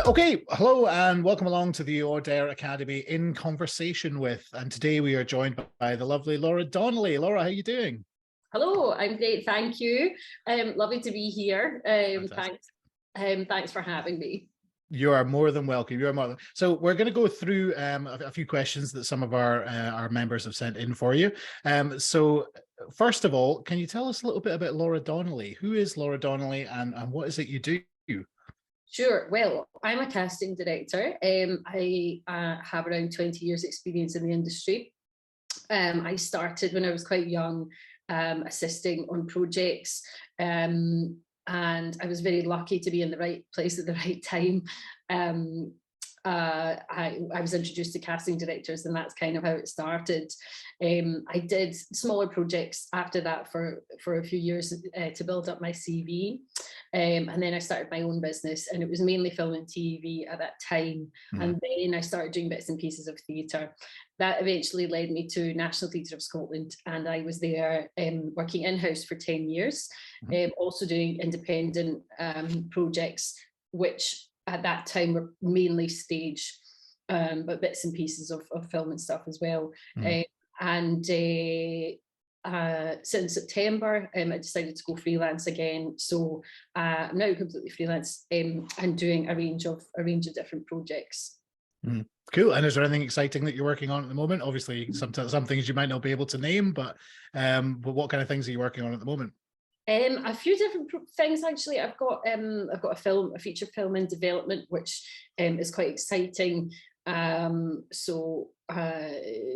Okay, hello and welcome along to the Order Academy in conversation with, and today we are joined by the lovely Laura Donnelly. Laura, how are you doing? Hello, I'm great, thank you. Lovely to be here. Thanks for having me. You are more than welcome. You're more than... So we're going to go through a few questions that some of our members have sent in for you. So first of all, can you tell us a little bit about Laura Donnelly? Who is Laura Donnelly and what is it you do? Sure. Well, I'm a casting director. I have around 20 years experience in the industry. I started when I was quite young, assisting on projects, and I was very lucky to be in the right place at the right time. I was introduced to casting directors, and that's kind of how it started. I did smaller projects after that for a few years to build up my CV. And then I started my own business, and it was mainly film and TV at that time. And then I started doing bits and pieces of theatre. That eventually led me to National Theatre of Scotland, and I was there working in-house for 10 years, also doing independent projects, which at that time were mainly stage, but bits and pieces of film and stuff as well. Since September, I decided to go freelance again. So I'm now completely freelance and doing a range of different projects. Cool. And is there anything exciting that you're working on at the moment? Obviously, some things you might not be able to name, but what kind of things are you working on at the moment? A few different things actually. I've got a feature film in development, which is quite exciting.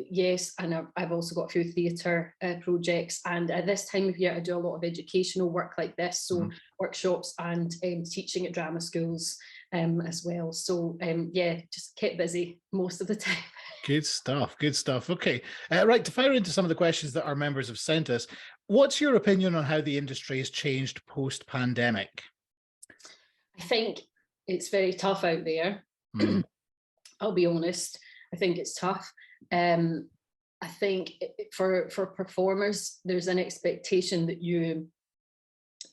Yes, and I've also got a few theatre projects, and at this time of year I do a lot of educational work like this, so workshops and teaching at drama schools as well. So yeah, just kept busy most of the time. Good stuff. Good stuff. Okay. Right, to fire into some of the questions that our members have sent us, what's your opinion on how the industry has changed post-pandemic? I think it's very tough out there. I'll be honest. I think it's tough. I think for performers, there's an expectation that you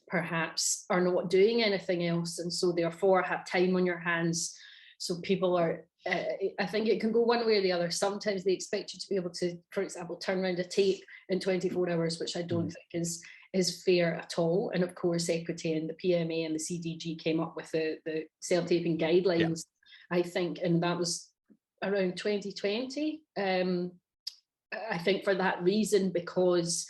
perhaps are not doing anything else, and so therefore have time on your hands. So people are, I think it can go one way or the other. Sometimes they expect you to be able to, for example, turn around a tape in 24 hours, which I don't think is fair at all. And of course, Equity and the PMA and the CDG came up with the self-taping guidelines, I think, and that was around 2020. I think for that reason, because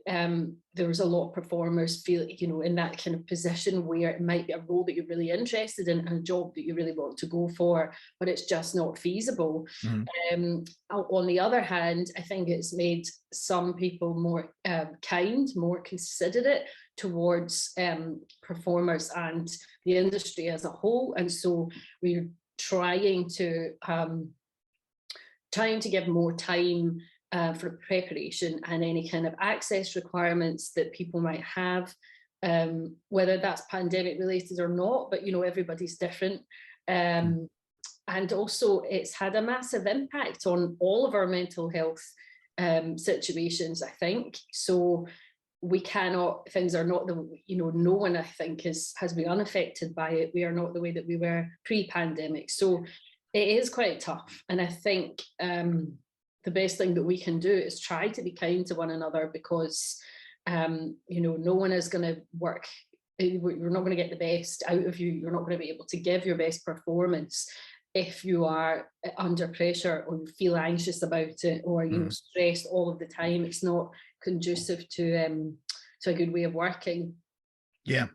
there was a lot of performers feel, in that kind of position where it might be a role that you're really interested in and a job that you really want to go for, but it's just not feasible. On the other hand, I think it's made some people more kind, more considerate towards performers and the industry as a whole. And so we're trying to give more time for preparation and any kind of access requirements that people might have, whether that's pandemic related or not, but everybody's different. And also it's had a massive impact on all of our mental health situations, I think. So things are not no one, I think, has been unaffected by it. We are not the way that we were pre-pandemic. So it is quite tough. And I think the best thing that we can do is try to be kind to one another, because no one is going to work. You're not going to get the best out of you. You're not going to be able to give your best performance if you are under pressure or you feel anxious about it, or stressed all of the time. It's not conducive to a good way of working. Yeah.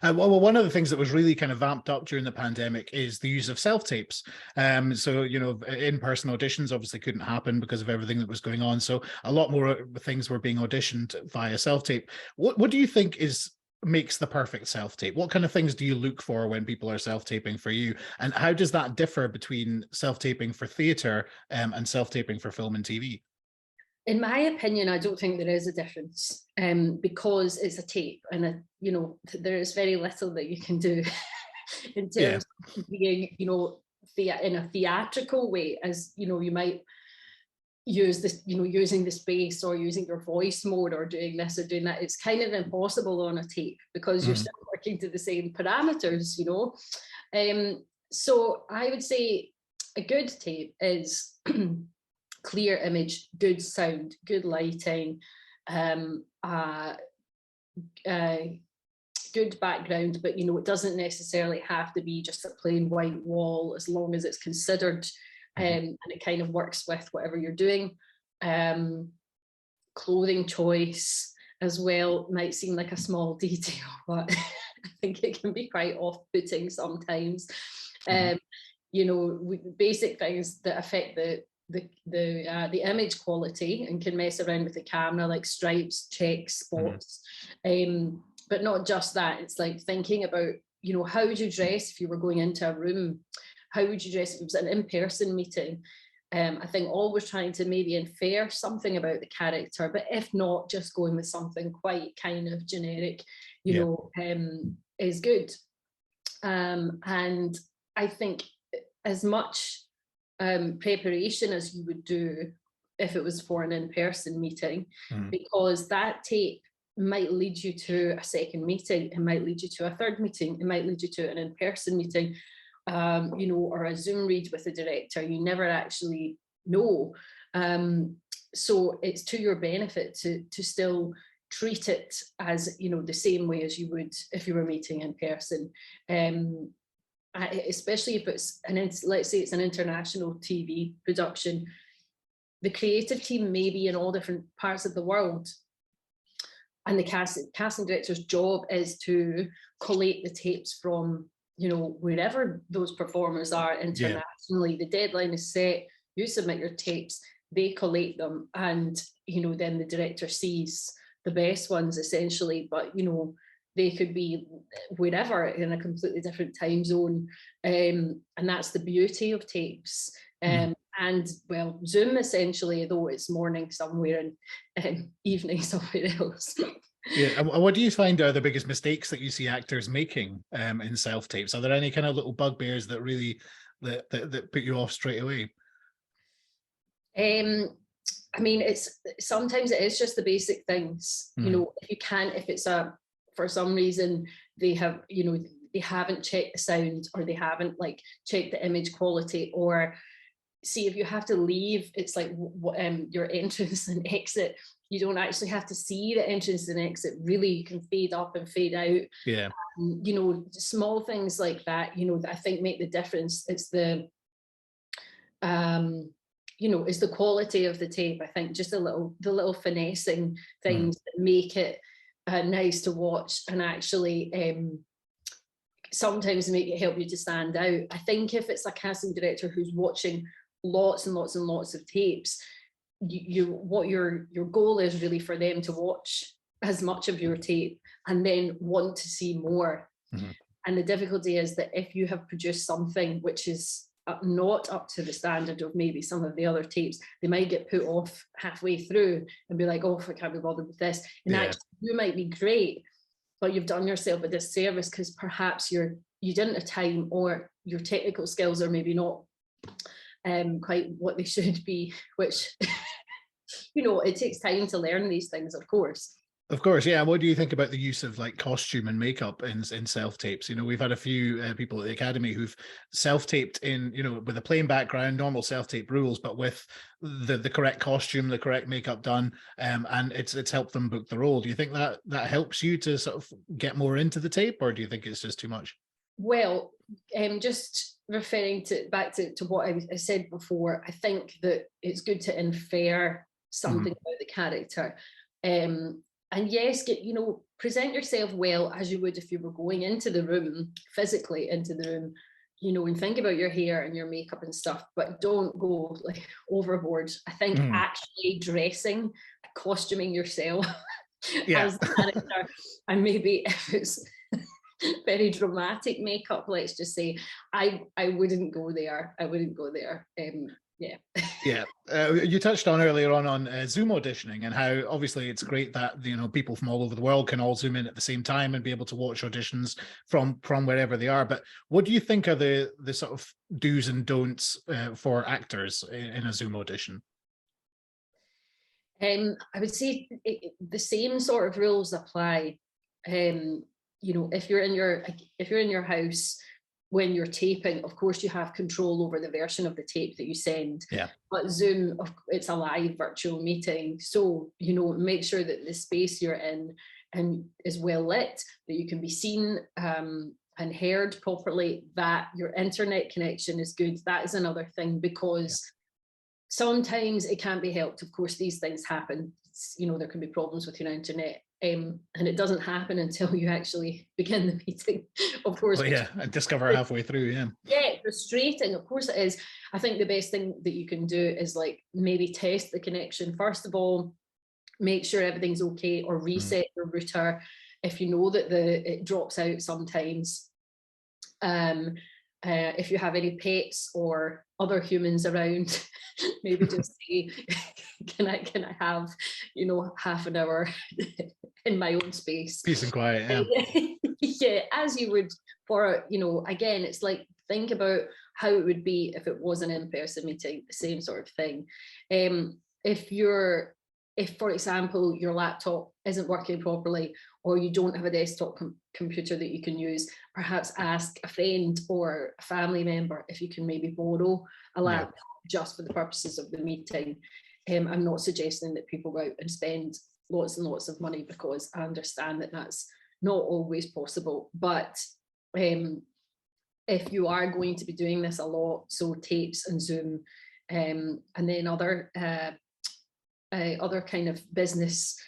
Well, one of the things that was really kind of vamped up during the pandemic is the use of self-tapes. So, in-person auditions obviously couldn't happen because of everything that was going on. So a lot more things were being auditioned via self-tape. What do you think makes the perfect self-tape? What kind of things do you look for when people are self-taping for you? And how does that differ between self-taping for theatre and self-taping for film and TV? In my opinion, I don't think there is a difference, because it's a tape, and there is very little that you can do in terms of being, in a theatrical way, as you might use this, using the space or using your voice mode or doing this or doing that. It's kind of impossible on a tape because you're still working to the same parameters, So I would say a good tape is clear image, good sound, good lighting, good background, but it doesn't necessarily have to be just a plain white wall, as long as it's considered and it kind of works with whatever you're doing. Clothing choice as well might seem like a small detail, but I think it can be quite off-putting sometimes. Basic things that affect the image quality and can mess around with the camera, like stripes, checks, spots. But not just that. It's like thinking about, how would you dress if you were going into a room? How would you dress if it was an in-person meeting? I think always trying to maybe infer something about the character, but if not, just going with something quite kind of generic, is good. And I think as much preparation as you would do if it was for an in-person meeting, because that tape might lead you to a second meeting, it might lead you to a third meeting, it might lead you to an in-person meeting, or a Zoom read with the director. You never actually know. So it's to your benefit to still treat it as, the same way as you would if you were meeting in person. Especially if it's let's say it's an international TV production, the creative team may be in all different parts of the world, and the casting director's job is to collate the tapes from wherever those performers are internationally. The deadline is set, you submit your tapes, they collate them, and then the director sees the best ones essentially, but they could be wherever in a completely different time zone, and that's the beauty of tapes. And well, Zoom essentially, though it's morning somewhere and evening somewhere else. Yeah, and what do you find are the biggest mistakes that you see actors making in self-tapes? Are there any kind of little bugbears that really that put you off straight away? I mean, it's sometimes it is just the basic things. If it's for some reason they have, they haven't checked the sound, or they haven't checked the image quality, or see if you have to leave, it's like your entrance and exit, you don't actually have to see the entrance and exit. Really, you can fade up and fade out. Small things like that, I think make the difference. It's the it's the quality of the tape. I think just the little finessing things that make it nice to watch, and actually sometimes help you to stand out. I think if it's a casting director who's watching lots and lots and lots of tapes, what your goal is really for them to watch as much of your tape and then want to see more. And the difficulty is that if you have produced something which is not up to the standard of maybe some of the other tapes, they might get put off halfway through and be like, oh, I can't be bothered with this. And actually, you might be great, but you've done yourself a disservice because perhaps you didn't have time, or your technical skills are maybe not quite what they should be, which it takes time to learn these things, of course. Of course, yeah. What do you think about the use of costume and makeup in self-tapes? We've had a few people at the Academy who've self-taped in, with a plain background, normal self-tape rules, but with the correct costume, the correct makeup done, and it's helped them book the role. Do you think that helps you to sort of get more into the tape, or do you think it's just too much? Well, just referring back to what I said before, I think that it's good to infer something about the character. And yes, present yourself well as you would if you were going into the room, physically into the room, and think about your hair and your makeup and stuff, but don't go overboard. I think actually dressing, costuming yourself as the character, and maybe if it's very dramatic makeup, let's just say, I wouldn't go there. You touched on earlier on Zoom auditioning, and how obviously it's great that people from all over the world can all Zoom in at the same time and be able to watch auditions from wherever they are. But what do you think are the sort of do's and don'ts for actors in a Zoom audition? I would say the same sort of rules apply. If you're in your house, when you're taping, of course, you have control over the version of the tape that you send. Yeah. But Zoom, it's a live virtual meeting. So, you know, make sure that the space you're in and is well lit, that you can be seen and heard properly, that your internet connection is good. That is another thing, because sometimes it can't be helped. Of course, these things happen. You know, there can be problems with your internet. And it doesn't happen until you actually begin the meeting, of course. Well, yeah, I discover halfway through, Yeah, frustrating. Of course it is. I think the best thing that you can do is like maybe test the connection. First of all, make sure everything's okay, or reset your router if you know that it drops out sometimes. If you have any pets or other humans around, maybe just say, can I have, you know, half an hour in my own space, peace and quiet. Yeah, as you would for, you know, again, it's like, think about how it would be if it was an in-person meeting, the same sort of thing. If, for example, your laptop isn't working properly, or you don't have a desktop computer that you can use, perhaps ask a friend or a family member if you can maybe borrow a laptop just for the purposes of the meeting. I'm not suggesting that people go out and spend lots and lots of money, because I understand that that's not always possible. But if you are going to be doing this a lot, so tapes and Zoom, and then other kind of business,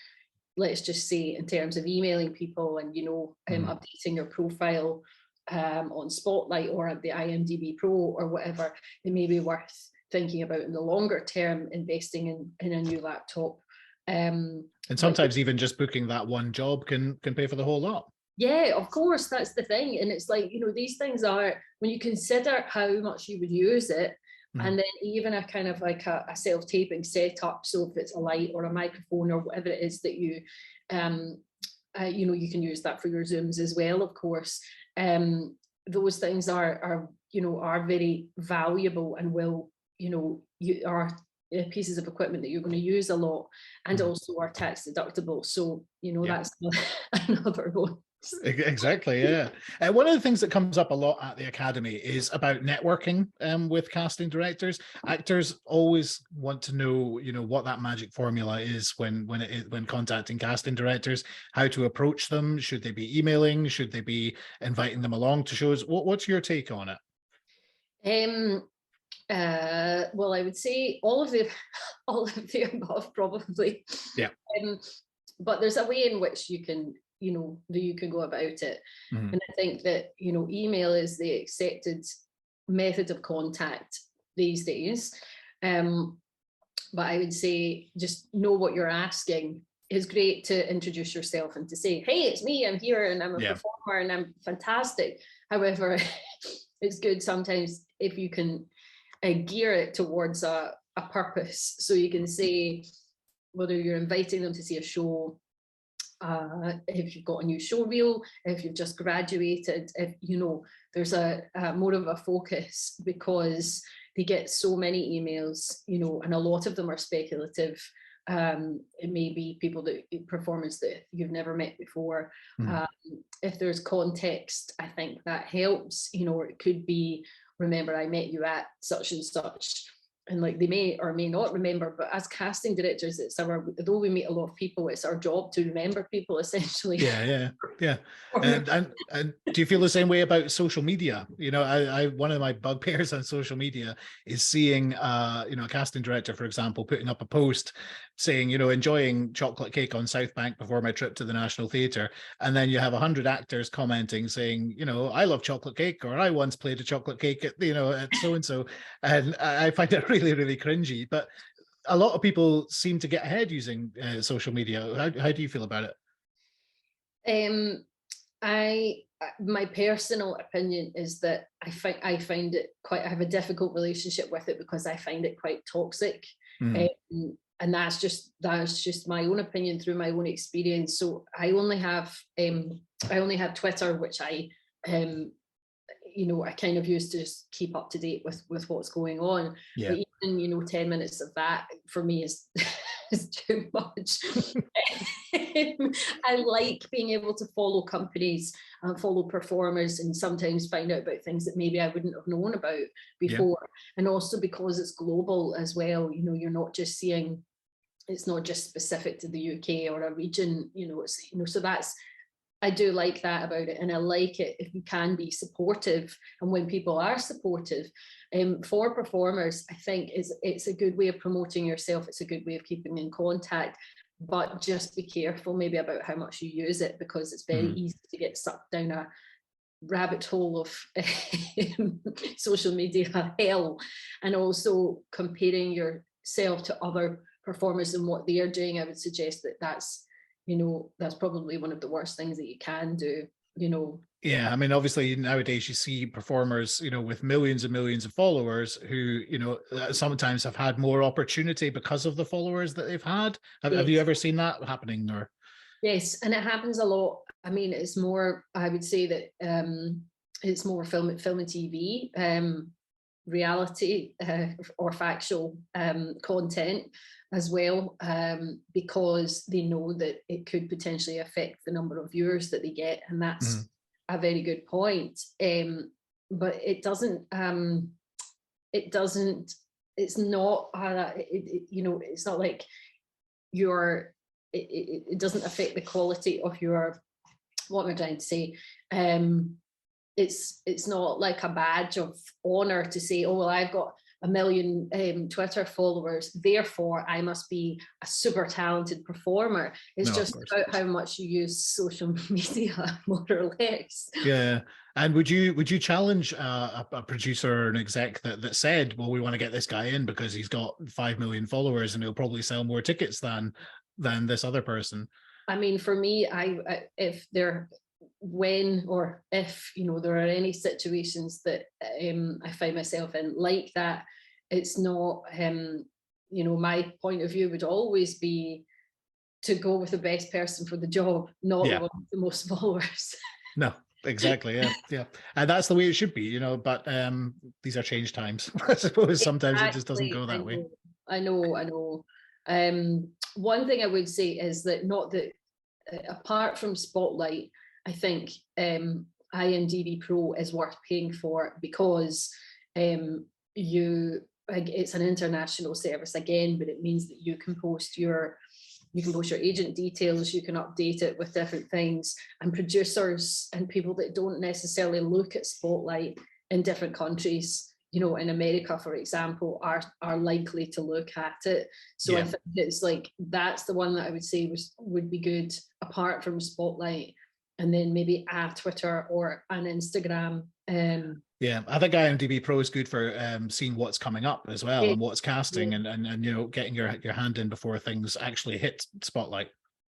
let's just say in terms of emailing people and, you know, updating your profile on Spotlight or at the IMDb Pro or whatever, it may be worth thinking about in the longer term investing in a new laptop. And sometimes even just booking that one job can pay for the whole lot. Yeah, of course, that's the thing. And it's like, you know, these things are, when you consider how much you would use it, and then even a kind of like a self-taping setup. So if it's a light or a microphone or whatever it is that you, you know, you can use that for your Zooms as well, of course. Those things are, you know, are very valuable and will, you know, you are pieces of equipment that you're going to use a lot, and also are tax deductible. So, you know, that's another one. Exactly, yeah. One of the things that comes up a lot at the Academy is about networking with casting directors. Actors always want to know, you know, what that magic formula is when contacting casting directors, how to approach them. Should they be emailing? Should they be inviting them along to shows? What's your take on it? Well, I would say all of the above, probably. Yeah. But there's a way in which you can, you know, that you can go about it. And I think that, you know, email is the accepted method of contact these days. But I would say just know what you're asking. It's great to introduce yourself and to say, hey, it's me, I'm here, and I'm a performer, and I'm fantastic. However, it's good sometimes if you can gear it towards a purpose. So you can say whether you're inviting them to see a show, if you've got a new show reel, if you've just graduated, if, you know, there's a more of a focus, because they get so many emails, you know, and a lot of them are speculative. It may be people that performance that you've never met before. If there's context, I think that helps. You know, it could be, remember I met you at such and such, and like they may or may not remember, but as casting directors, it's our, though we meet a lot of people, it's our job to remember people, essentially. Yeah. And do you feel the same way about social media? You know, I one of my bugbears on social media is seeing you know, a casting director, for example, putting up a post saying, you know, enjoying chocolate cake on South Bank before my trip to the National Theatre, and then you have 100 actors commenting saying, you know, I love chocolate cake, or I once played a chocolate cake at, you know, at so and so, and I find it really cringy. But a lot of people seem to get ahead using social media. How do you feel about it? My personal opinion is that I find it quite, I have a difficult relationship with it, because I find it quite toxic. And that's just my own opinion through my own experience. So I only have Twitter, which I you know, I kind of use to just keep up to date with what's going on. But even, you know, 10 minutes of that for me is is too much. I like being able to follow companies and follow performers, and sometimes find out about things that maybe I wouldn't have known about before. Yeah. And also because it's global as well, you know, you're not just seeing, it's not just specific to the UK or a region, you know, it's, you know, so that's, I do like that about it. And I like it if you can be supportive. And when people are supportive, for performers, I think it's a good way of promoting yourself. It's a good way of keeping in contact, but just be careful maybe about how much you use it, because it's very easy to get sucked down a rabbit hole of social media hell, and also comparing yourself to other performers and what they're doing. I would suggest that that's, you know, that's probably one of the worst things that you can do, you know. Yeah, I mean, obviously nowadays you see performers, you know, with millions and millions of followers who, you know, sometimes have had more opportunity because of the followers that they've had. Have you ever seen that happening? Or yes, and it happens a lot. I mean, it's more, I would say that it's more film and TV, reality or factual content as well, because they know that it could potentially affect the number of viewers that they get, and that's a very good point. But it doesn't, it's not, you know, it's not like it doesn't affect the quality of your, what am I trying to say? It's not like a badge of honor to say, oh, well, I've got 1 million Twitter followers, therefore I must be a super talented performer. It's just about how much you use social media, more or less. Yeah. And would you challenge a producer or an exec that said, well, we want to get this guy in because he's got 5 million followers and he'll probably sell more tickets than this other person? I mean, for me, if you know, there are any situations that I find myself in like that, it's not, you know, my point of view would always be to go with the best person for the job, not the one with the most followers. No, exactly. Yeah. And that's the way it should be, you know, but these are changed times. I suppose sometimes it just doesn't go that way. I know. One thing I would say is that, not that, apart from Spotlight, I think IMDb Pro is worth paying for, because it's an international service again, but it means that you can post your agent details, you can update it with different things, and producers and people that don't necessarily look at Spotlight in different countries, you know, in America, for example, are likely to look at it. So I think it's like, that's the one that I would say would be good apart from Spotlight, and then maybe a Twitter or an Instagram. Yeah, I think IMDb Pro is good for seeing what's coming up as well, and what's casting, and you know, getting your hand in before things actually hit Spotlight.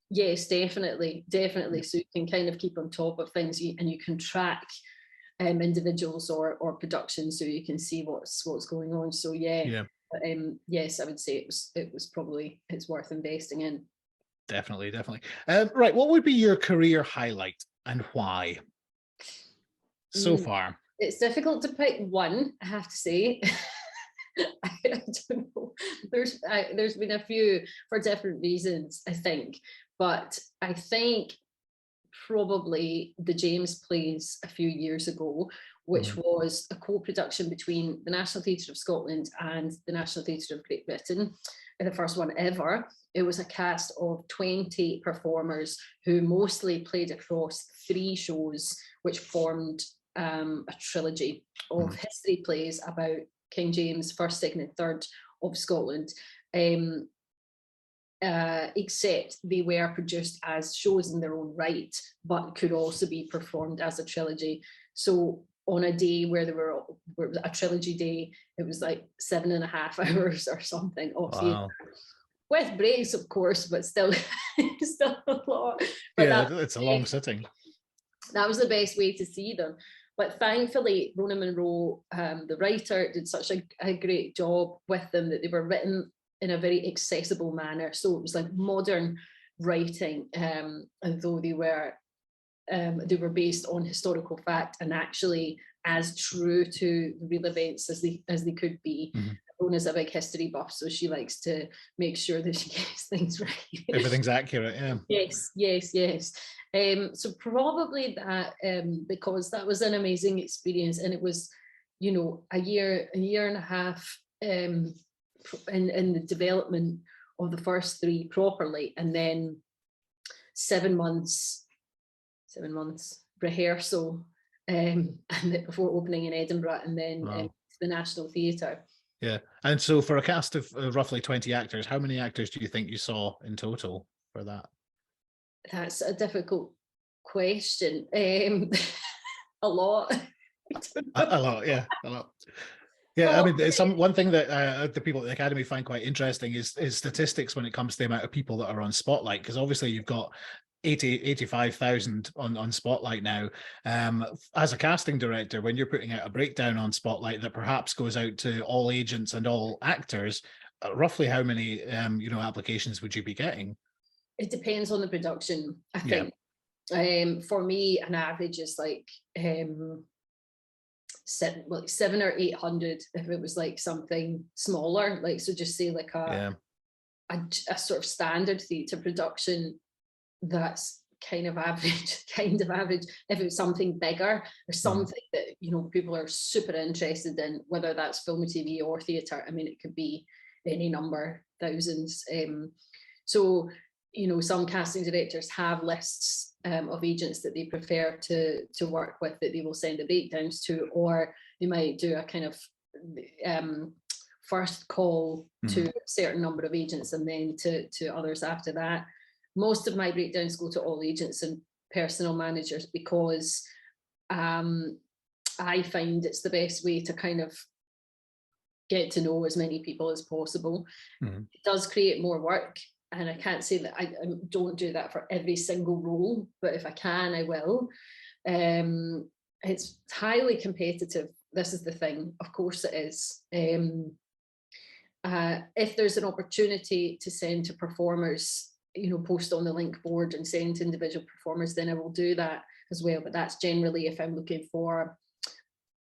Yes, definitely. So you can kind of keep on top of things, and you can track individuals or productions, so you can see what's going on. So yes, I would say it's worth investing in. Definitely. Right, what would be your career highlight and why so far? It's difficult to pick one, I have to say. I don't know. There's been a few for different reasons, I think, but I think probably the James plays a few years ago, which was a co-production between the National Theatre of Scotland and the National Theatre of Great Britain, the first one ever. It was a cast of 20 performers who mostly played across 3 shows, which formed a trilogy of history plays about King James, first, second and third of Scotland. Except they were produced as shows in their own right, but could also be performed as a trilogy. So on a day where a trilogy day, it was like 7.5 hours or something of theatre, with breaks, of course, but still a lot. But it's a long sitting. That was the best way to see them. But thankfully, Rona Munro, the writer, did such a great job with them that they were written in a very accessible manner. So it was like modern writing, although they were based on historical fact and actually as true to the real events as they could be. Rona's a big history buff, so she likes to make sure that she gets things right. Everything's accurate, yeah. Yes. So probably that, because that was an amazing experience, and it was, you know, a year and a half in the development of the first 3 properly, and then 7 months rehearsal, and before opening in Edinburgh, and then the National Theatre. Yeah, and so for a cast of roughly 20 actors, how many actors do you think you saw in total for that? That's a difficult question. A lot. A lot, yeah, a lot. Yeah, I mean, one thing that the people at the Academy find quite interesting is statistics when it comes to the amount of people that are on Spotlight, because obviously you've got 85,000 on Spotlight now. As a casting director, when you're putting out a breakdown on Spotlight that perhaps goes out to all agents and all actors, roughly how many applications would you be getting? It depends on the production, I think. For me, an average is like 700 or 800 if it was like something smaller, like, so just say like a sort of standard theatre production, that's kind of average. If it was something bigger or something that, you know, people are super interested in, whether that's film, TV or theatre, I mean, it could be any number, thousands. So, you know, some casting directors have lists of agents that they prefer to work with, that they will send the breakdowns to, or they might do a kind of first call to a certain number of agents and then to others after that. Most of my breakdowns go to all agents and personal managers, because I find it's the best way to kind of get to know as many people as possible. It does create more work, and I can't say that I don't do that for every single role, but if I can, I will. It's highly competitive. This is the thing. Of course it is. If there's an opportunity to send to performers, you know, post on the link board and send to individual performers, then I will do that as well. But that's generally if I'm looking for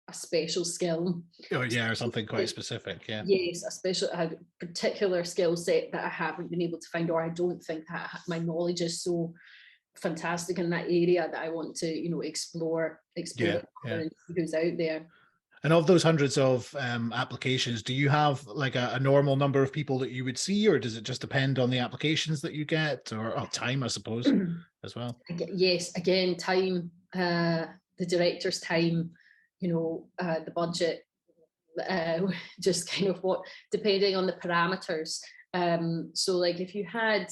a special skill. Oh yeah, or something quite specific. Yeah. Yes, a particular skill set that I haven't been able to find, or I don't think that my knowledge is so fantastic in that area that I want to, you know, explore and see who's out there. And of those hundreds of applications, do you have like a normal number of people that you would see, or does it just depend on the applications that you get, or time, I suppose, as well? Yes, again, time, the director's time, you know, the budget, just kind of what, depending on the parameters. So like if you had,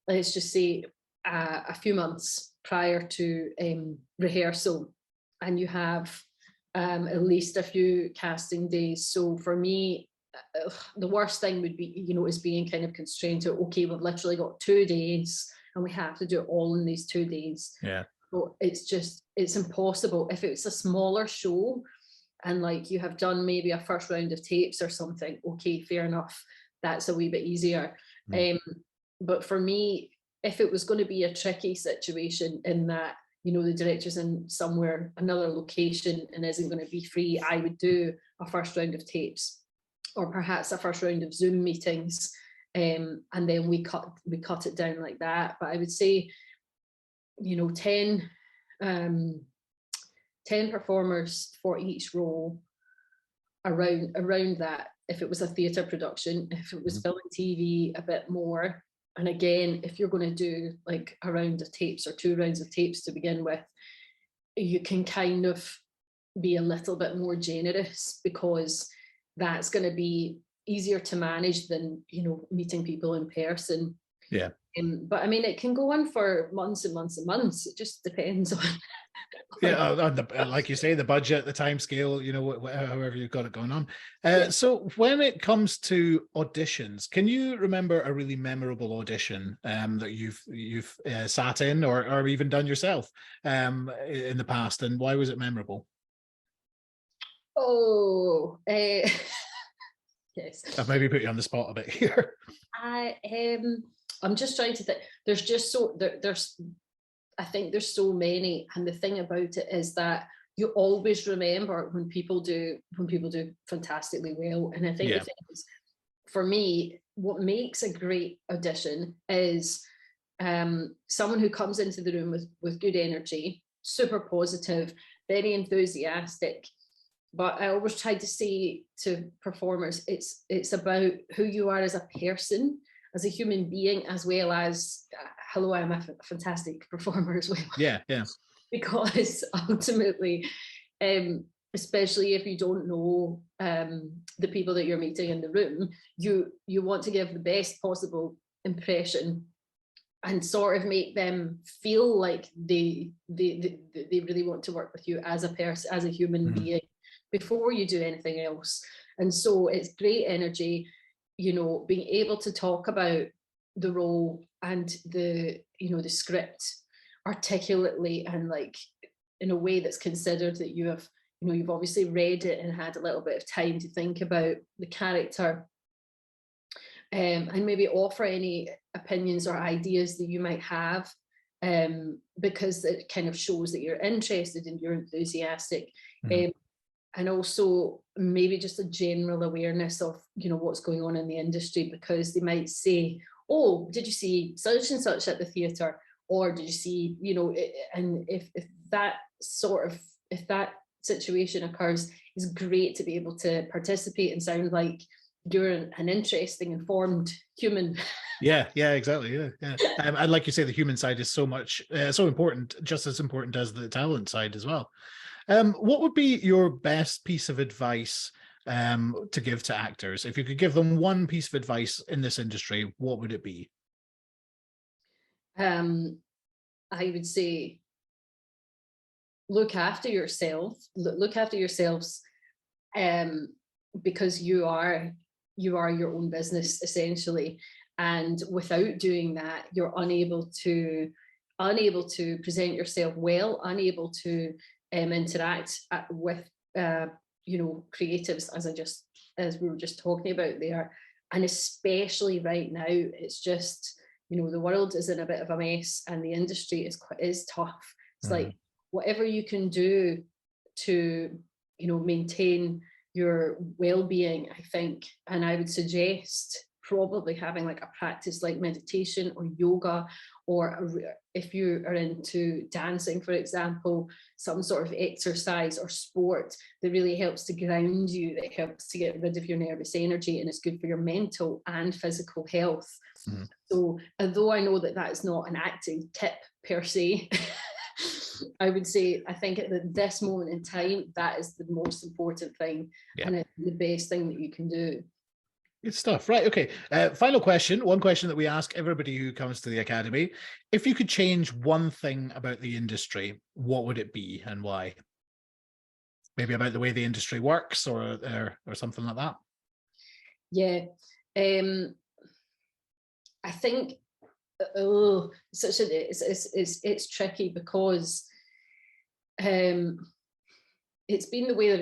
let's just say a few months prior to rehearsal, and you have at least a few casting days. So for me, the worst thing would be, you know, is being kind of constrained to, okay, we've literally got 2 days and we have to do it all in these 2 days. Yeah. So it's impossible. If it's a smaller show and like you have done maybe a first round of tapes or something, okay, fair enough. That's a wee bit easier. But for me, if it was going to be a tricky situation in that, you know, the director's in somewhere, another location, and isn't going to be free, I would do a first round of tapes, or perhaps a first round of Zoom meetings, and then we cut it down like that. But I would say, you know, 10 performers for each role, around that. If it was a theatre production, if it was film and TV, a bit more. And again, if you're going to do like a round of tapes or 2 rounds of tapes to begin with, you can kind of be a little bit more generous, because that's going to be easier to manage than, you know, meeting people in person. Yeah. But I mean, it can go on for months and months and months. It just depends on. Like you say, the budget, the time scale, you know, however you've got it going on. So when it comes to auditions, can you remember a really memorable audition that you've sat in or even done yourself in the past, and why was it memorable? Oh, yes. I've maybe put you on the spot a bit here. I'm just trying to think. There's just so there's I think there's so many, and the thing about it is that you always remember when people do fantastically well. And I think the thing is, for me, what makes a great audition is someone who comes into the room with good energy, super positive, very enthusiastic. But I always try to say to performers, it's about who you are as a person, as a human being, as well as, hello, I'm a fantastic performer as well. Yeah. Because ultimately, especially if you don't know the people that you're meeting in the room, you want to give the best possible impression and sort of make them feel like they really want to work with you as a person, as a human being, before you do anything else. And so it's great energy, you know, being able to talk about the role and the script articulately and like in a way that's considered, that you have, you know, you've obviously read it and had a little bit of time to think about the character, and maybe offer any opinions or ideas that you might have, because it kind of shows that you're interested and you're enthusiastic. And also maybe just a general awareness of, you know, what's going on in the industry, because they might say, oh, did you see such and such at the theatre? Or did you see, you know, and if that situation occurs, it's great to be able to participate and sound like you're an interesting, informed human. Yeah, exactly. Yeah. And like you say, the human side is so important, just as important as the talent side as well. What would be your best piece of advice to give to actors? If you could give them one piece of advice in this industry, what would it be? I would say, look after yourself. Look after yourselves, because you are your own business essentially. And without doing that, you're unable to present yourself well, unable to interact with you know, creatives, as we were just talking about there. And especially right now, it's just, you know, the world is in a bit of a mess and the industry is tough. It's like whatever you can do to, you know, maintain your well-being, I think. And I would suggest probably having like a practice like meditation or yoga, or if you are into dancing, for example, some sort of exercise or sport that really helps to ground you, that helps to get rid of your nervous energy, and it's good for your mental and physical health. So although I know that that is not an acting tip per se, I would say, I think at this moment in time, that is the most important thing, and it's the best thing that you can do. Good stuff. Right. Okay. Final question. One question that we ask everybody who comes to the Academy. If you could change one thing about the industry, what would it be and why? Maybe about the way the industry works or something like that. Yeah. I think it's tricky because it's been the way that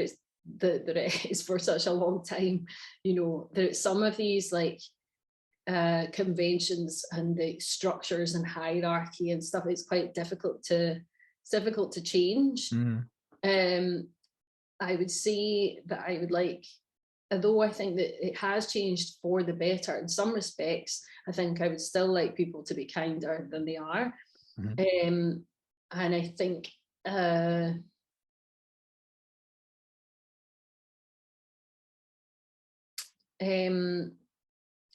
it is for such a long time. You know, there's some of these like conventions and the structures and hierarchy and stuff, it's quite difficult to change. I would say that I would like, although I think that it has changed for the better in some respects, I think I would still like people to be kinder than they are. And I think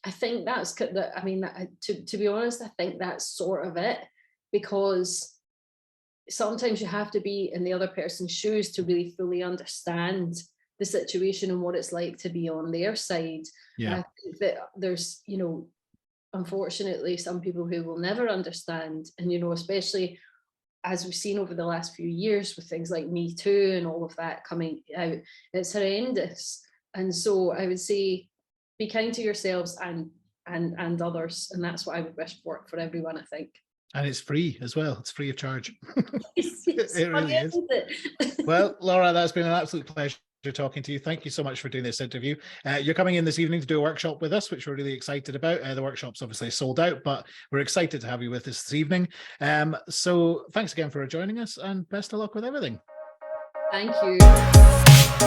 I think that's, I mean, to be honest, I think that's sort of it, because sometimes you have to be in the other person's shoes to really fully understand the situation and what it's like to be on their side. Yeah. And I think that there's, you know, unfortunately, some people who will never understand, and, you know, especially as we've seen over the last few years with things like Me Too and all of that coming out, it's horrendous. And so I would say, be kind to yourselves and others, and that's what I would wish for everyone, I think. And it's free as well. It's free of charge. It's it really is. Well, Laura, that's been an absolute pleasure talking to you. Thank you so much for doing this interview. You're coming in this evening to do a workshop with us, which we're really excited about. The workshop's obviously sold out, but we're excited to have you with us this evening. So thanks again for joining us, and best of luck with everything. Thank you.